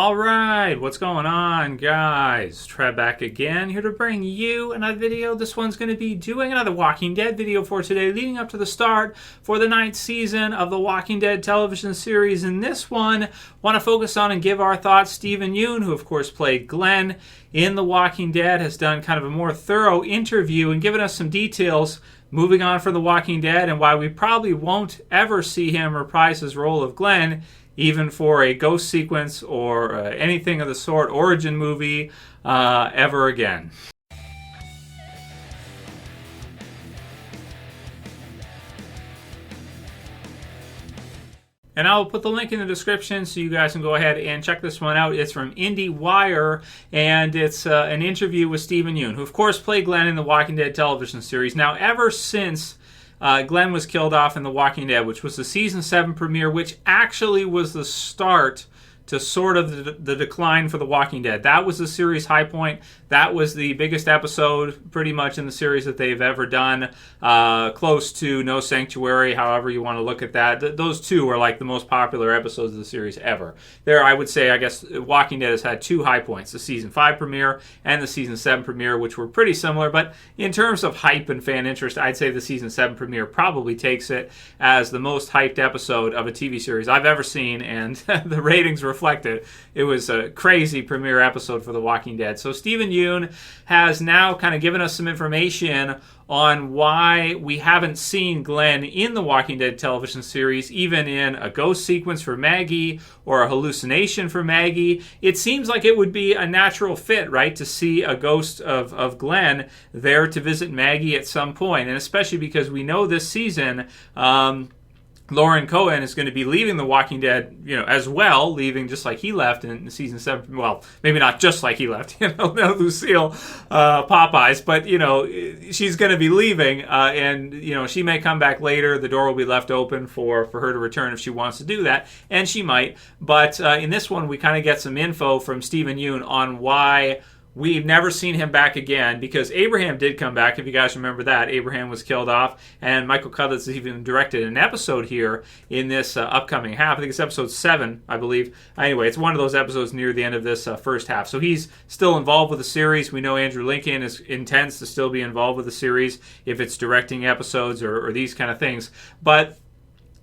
All right, what's going on, guys? Trev back again, here to bring you another video. This one's going to be doing another Walking Dead video for today, leading up to the start for the 9th season of the Walking Dead television series. In this one, want to focus on and give our thoughts. Steven Yeun, who of course played Glenn in The Walking Dead, has done kind of a more thorough interview and given us some details moving on for The Walking Dead and why we probably won't ever see him reprise his role of Glenn, even for a ghost sequence or anything of the sort, origin movie, ever again. And I'll put the link in the description so you guys can go ahead and check this one out. It's from IndieWire, and it's an interview with Steven Yeun, who of course played Glenn in the Walking Dead television series. Now, ever since Glenn was killed off in The Walking Dead, which was the Season 7 premiere, which actually was the start to sort of the decline for The Walking Dead. That was the series high point. That was the biggest episode pretty much in the series that they've ever done, close to No Sanctuary, however you want to look at that. Those two are like the most popular episodes of the series ever. There, I would say, I guess, Walking Dead has had two high points, the Season 5 premiere and the Season 7 premiere, which were pretty similar, but in terms of hype and fan interest, I'd say the Season 7 premiere probably takes it as the most hyped episode of a TV series I've ever seen, and the ratings reflect it. It was a crazy premiere episode for The Walking Dead. So Steven Yeun has now kind of given us some information on why we haven't seen Glenn in the Walking Dead television series, even in a ghost sequence for Maggie or a hallucination for Maggie. It seems like it would be a natural fit, right, to see a ghost of Glenn there to visit Maggie at some point, and especially because we know this season Lauren Cohen is going to be leaving The Walking Dead, as well, leaving just like he left in Season 7. Well, maybe not just like he left, Lucille Popeyes, but, she's going to be leaving, and, she may come back later. The door will be left open for her to return if she wants to do that, and she might. But in this one, we kind of get some info from Steven Yeun on why we've never seen him back again, because Abraham did come back, if you guys remember that. Abraham was killed off, and Michael Cudlitz has even directed an episode here in this upcoming half. I think it's episode 7, I believe. Anyway, it's one of those episodes near the end of this first half. So he's still involved with the series. We know Andrew Lincoln intends to still be involved with the series if it's directing episodes or these kind of things. But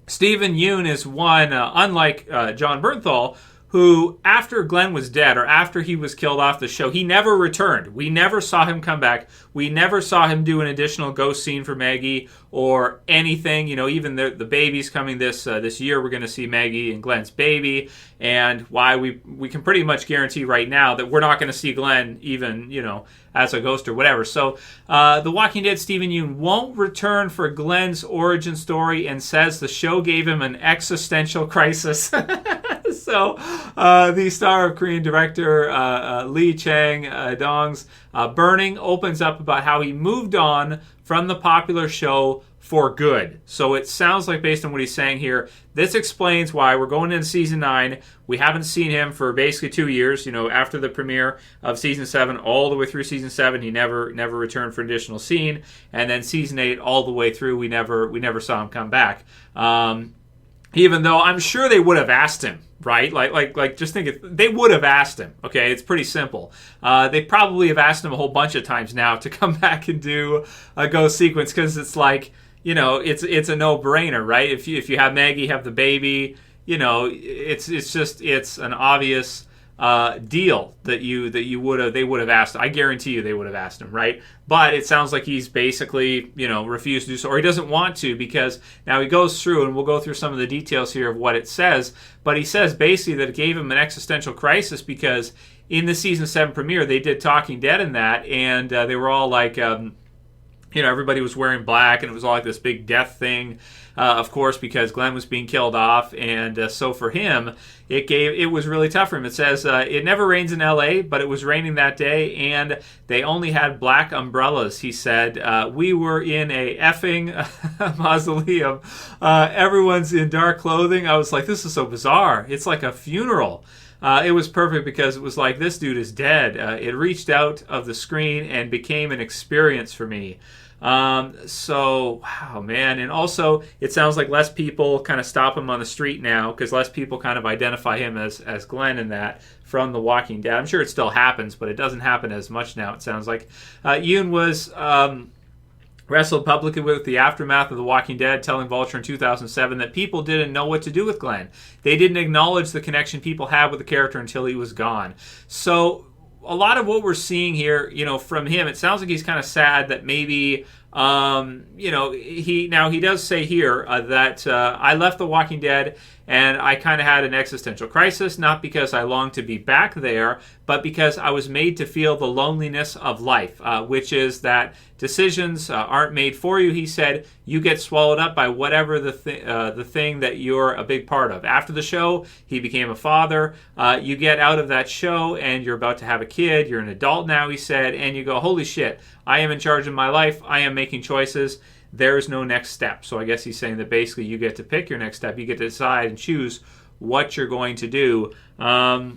Steven Yeun is one, unlike John Bernthal, who, after Glenn was dead, or after he was killed off the show, he never returned. We never saw him come back. We never saw him do an additional ghost scene for Maggie or anything. Even the baby's coming this year. We're going to see Maggie and Glenn's baby, and why we can pretty much guarantee right now that we're not going to see Glenn even, as a ghost or whatever. So The Walking Dead Steven Yeun won't return for Glenn's origin story, and says the show gave him an existential crisis. So the star of Korean director Lee Chang-dong's Burning opens up about how he moved on from the popular show for good. So it sounds like, based on what he's saying here, this explains why we're going into Season 9. We haven't seen him for basically 2 years, after the premiere of Season 7, all the way through Season 7, he never returned for an additional scene. And then Season 8, all the way through, we never saw him come back. Even though I'm sure they would have asked him, right? Like just think they would have asked him. Okay, it's pretty simple. They probably have asked him a whole bunch of times now to come back and do a ghost sequence, because it's like, it's a no-brainer, right? If you have Maggie have the baby, it's an obvious deal that they would have asked. I guarantee you they would have asked him, right? But it sounds like he's basically, refused to do so, or he doesn't want to, because now he goes through, and we'll go through some of the details here of what it says, but he says basically that it gave him an existential crisis, because in the Season 7 premiere, they did Talking Dead in that, and they were all like, everybody was wearing black, and it was all like this big death thing, of course, because Glenn was being killed off, and so for him, it was really tough for him. It says, it never rains in LA, but it was raining that day, and they only had black umbrellas, he said. We were in a effing mausoleum. Everyone's in dark clothing. I was like, this is so bizarre. It's like a funeral. It was perfect, because it was like, this dude is dead. It reached out of the screen and became an experience for me. So, wow, man. And also, it sounds like less people kind of stop him on the street now because less people kind of identify him as Glenn in that from The Walking Dead. I'm sure it still happens, but it doesn't happen as much now, it sounds like. Yeun was wrestled publicly with the aftermath of The Walking Dead, telling Vulture in 2007 that people didn't know what to do with Glenn. They didn't acknowledge the connection people had with the character until he was gone. So a lot of what we're seeing here, from him, it sounds like he's kind of sad that maybe, he does say here that I left The Walking Dead and I kind of had an existential crisis, not because I longed to be back there, but because I was made to feel the loneliness of life, which is that decisions aren't made for you, he said. You get swallowed up by whatever the thing that you're a big part of. After the show, he became a father. You get out of that show and you're about to have a kid. You're an adult now, he said, and you go, holy shit, I am in charge of my life. I am making choices. There's no next step. So I guess he's saying that basically you get to pick your next step. You get to decide and choose what you're going to do. Yeah,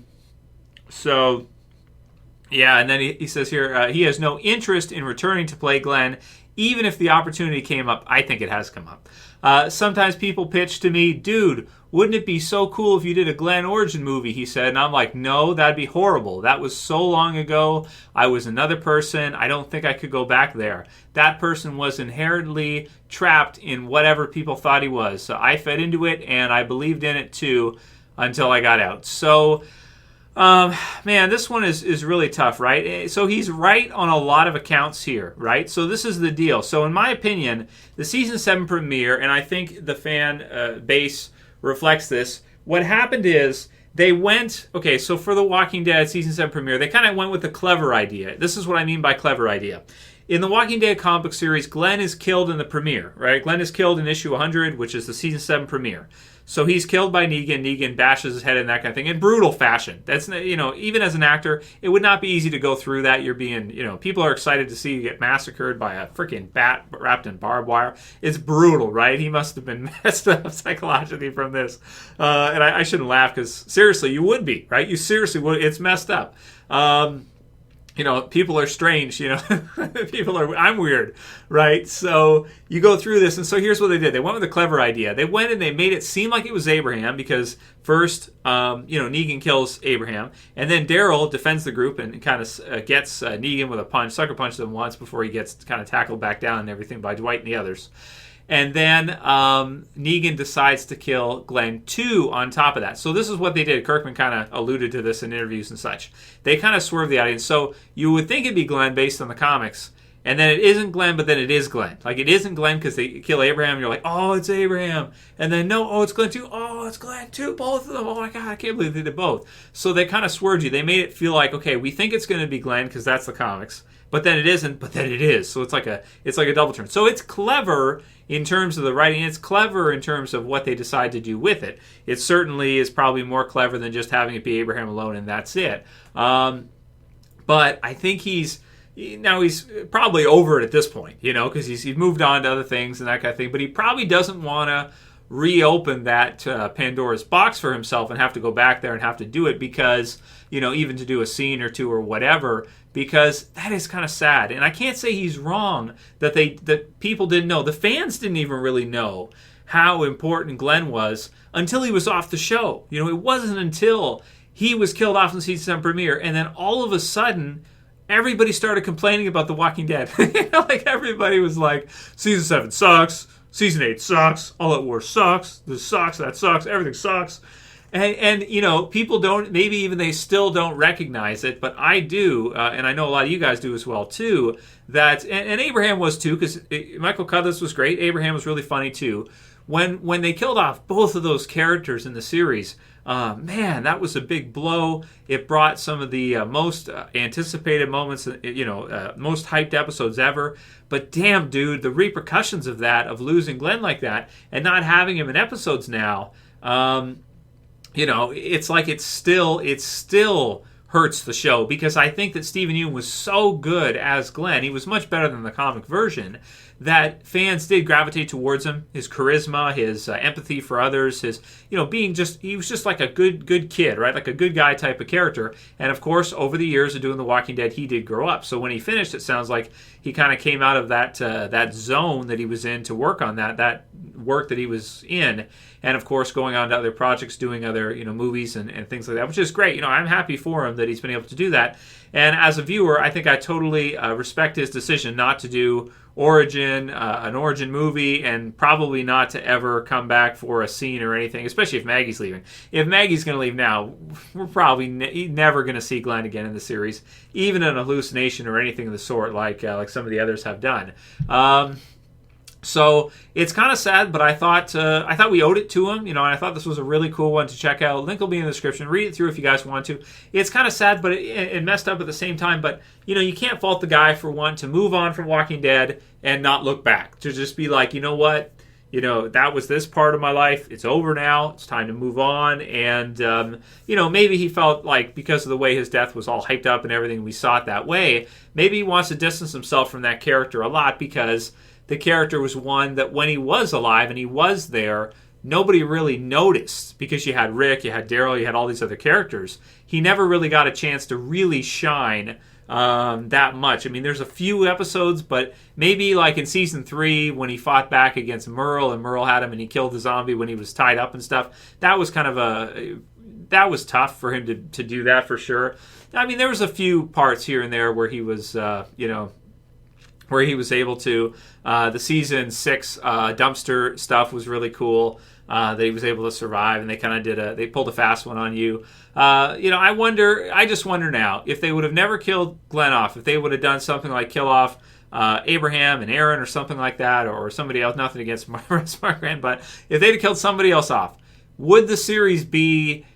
and then he says here, he has no interest in returning to play Glenn, even if the opportunity came up. I think it has come up. Sometimes people pitch to me, dude, wouldn't it be so cool if you did a Glenn origin movie, he said. And I'm like, no, that'd be horrible. That was so long ago. I was another person. I don't think I could go back there. That person was inherently trapped in whatever people thought he was. So I fed into it, and I believed in it too until I got out. So, man, this one is really tough, right? So he's right on a lot of accounts here, right? So this is the deal. So in my opinion, the season 7 premiere, and I think the fan base reflects this, what happened is they went, so for The Walking Dead season 7 premiere, they kind of went with a clever idea. This is what I mean by clever idea. In the Walking Dead comic book series, Glenn is killed in the premiere, right? Glenn is killed in issue 100, which is the season 7 premiere. So he's killed by Negan. Negan bashes his head in, that kind of thing, in brutal fashion. That's, even as an actor, it would not be easy to go through that. You're being, people are excited to see you get massacred by a freaking bat wrapped in barbed wire. It's brutal, right? He must have been messed up psychologically from this. And I shouldn't laugh because, seriously, you would be, right? You seriously would. It's messed up. People are strange, I'm weird, right? So you go through this, and so here's what they did. They went with a clever idea. They went and they made it seem like it was Abraham because first, Negan kills Abraham, and then Daryl defends the group and kind of gets Negan with a punch, sucker punches him once before he gets kind of tackled back down and everything by Dwight and the others. And then Negan decides to kill Glenn too on top of that. So this is what they did. Kirkman kind of alluded to this in interviews and such. They kind of swerved the audience. So you would think it'd be Glenn based on the comics. And then it isn't Glenn, but then it is Glenn. Like, it isn't Glenn because they kill Abraham. And you're like, oh, it's Abraham. And then, no, oh, it's Glenn too. Oh, it's Glenn too. Both of them. Oh, my God, I can't believe they did both. So they kind of swerved you. They made it feel like, okay, we think it's going to be Glenn because that's the comics. But then it isn't, but then it is. So it's like a double turn. So it's clever in terms of the writing. It's clever in terms of what they decide to do with it. It certainly is probably more clever than just having it be Abraham alone and that's it. But I think he's probably over it at this point, because he's moved on to other things and that kind of thing. But he probably doesn't want to reopen that Pandora's box for himself and have to go back there and have to do it because, even to do a scene or two or whatever, because that is kind of sad. And I can't say he's wrong that people didn't know. The fans didn't even really know how important Glenn was until he was off the show. It wasn't until he was killed off in the season 7 premiere, and then all of a sudden, everybody started complaining about The Walking Dead. Everybody was like, season 7 sucks, season 8 sucks, All Out War sucks, this sucks, that sucks, everything sucks. And people don't, maybe even they still don't recognize it, but I do, and I know a lot of you guys do as well too, that, and Abraham was too, because Michael Cudlitz was great, Abraham was really funny too. When they killed off both of those characters in the series, man, that was a big blow. It brought some of the most anticipated moments, most hyped episodes ever. But damn, dude, the repercussions of that, of losing Glenn like that, and not having him in episodes now, it's like it still hurts the show, because I think that Steven Yeun was so good as Glenn. He was much better than the comic version, that fans did gravitate towards him. His charisma, his empathy for others, his, being he was just like a good kid, right? Like a good guy type of character. And of course, over the years of doing The Walking Dead, he did grow up. So when he finished, it sounds like he kind of came out of that zone that he was in to work on that work that he was in. And of course, going on to other projects, doing other movies and things like that, which is great. I'm happy for him that he's been able to do that. And as a viewer, I think I totally respect his decision not to do an origin movie, and probably not to ever come back for a scene or anything, especially if Maggie's leaving. If Maggie's going to leave now, we're probably never going to see Glenn again in the series, even in hallucination or anything of the sort, like some of the others have done. So it's kind of sad, but I thought we owed it to him, and I thought this was a really cool one to check out. Link will be in the description. Read it through if you guys want to. It's kind of sad, but it messed up at the same time. But you can't fault the guy for wanting to move on from Walking Dead and not look back. To just be like, what, that was this part of my life. It's over now. It's time to move on. And maybe he felt like because of the way his death was all hyped up and everything, we saw it that way. Maybe he wants to distance himself from that character a lot, because the character was one that when he was alive and he was there, nobody really noticed, because you had Rick, you had Daryl, you had all these other characters. He never really got a chance to really shine that much. I mean, there's a few episodes, but maybe like in season 3 when he fought back against Merle and Merle had him and he killed the zombie when he was tied up and stuff. That was kind of that was tough for him to do that for sure. I mean, there was a few parts here and there where he was, where he was able to. The season 6 dumpster stuff was really cool. That he was able to survive, and they kind of they pulled a fast one on you. I just wonder now if they would have never killed Glenn off, if they would have done something like kill off Abraham and Aaron or something like that, or somebody else. Nothing against Margaret, but if they'd have killed somebody else off, would the series be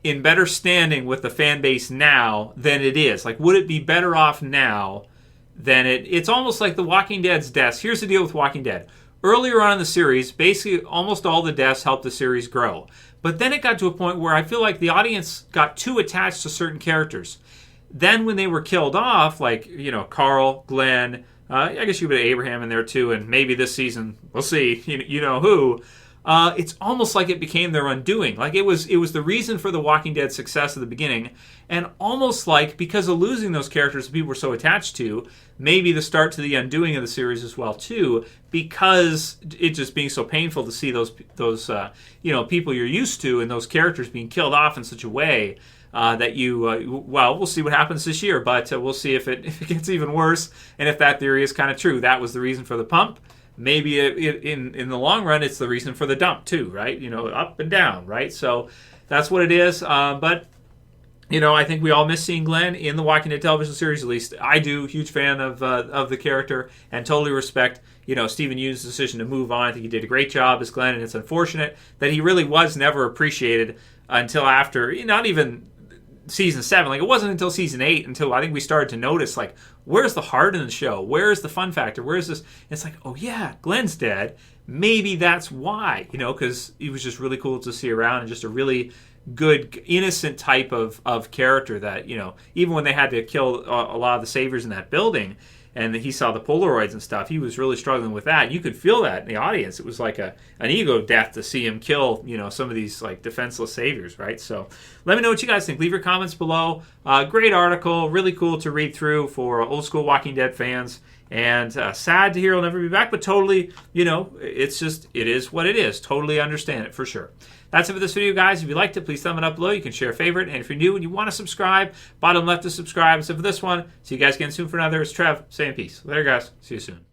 in better standing with the fan base now than it is? Like, would it be better off now than it's almost like The Walking Dead's deaths. Here's the deal with Walking Dead. Earlier on in the series, basically almost all the deaths helped the series grow. But then it got to a point where I feel like the audience got too attached to certain characters. Then when they were killed off, like, Carl, Glenn, I guess you could put Abraham in there too, and maybe this season, we'll see, you know who. It's almost like it became their undoing. Like it was the reason for The Walking Dead success at the beginning, and almost like because of losing those characters that people were so attached to, maybe the start to the undoing of the series as well too, because it just being so painful to see those people you're used to and those characters being killed off in such a way that we'll see what happens this year, but we'll see if it gets even worse, and if that theory is kind of true. That was the reason for the pump. Maybe in the long run, it's the reason for the dump too, right? Up and down, right? So that's what it is. But I think we all miss seeing Glenn in the Walking Dead television series. At least I do. Huge fan of the character, and totally respect Steven Yeun's decision to move on. I think he did a great job as Glenn, and it's unfortunate that he really was never appreciated until after, not even season 7. Like, it wasn't until season 8 until I think we started to notice, like, where's the heart in the show? Where's the fun factor? Where's this? And it's like, oh yeah, Glenn's dead. Maybe that's why, because he was just really cool to see around, and just a really good, innocent type of character that, even when they had to kill a lot of the saviors in that building, and he saw the Polaroids and stuff, he was really struggling with that. You could feel that in the audience. It was like an ego death to see him kill, some of these like defenseless saviors, right? So let me know what you guys think. Leave your comments below. Great article, really cool to read through for old school Walking Dead fans. And sad to hear he'll never be back, but totally, it is what it is. Totally understand it for sure. That's it for this video, guys. If you liked it, please thumb it up below. You can share a favorite. And if you're new and you want to subscribe, bottom left to subscribe. That's it for this one. See you guys again soon for another. It's Trev saying peace. Later, guys. See you soon.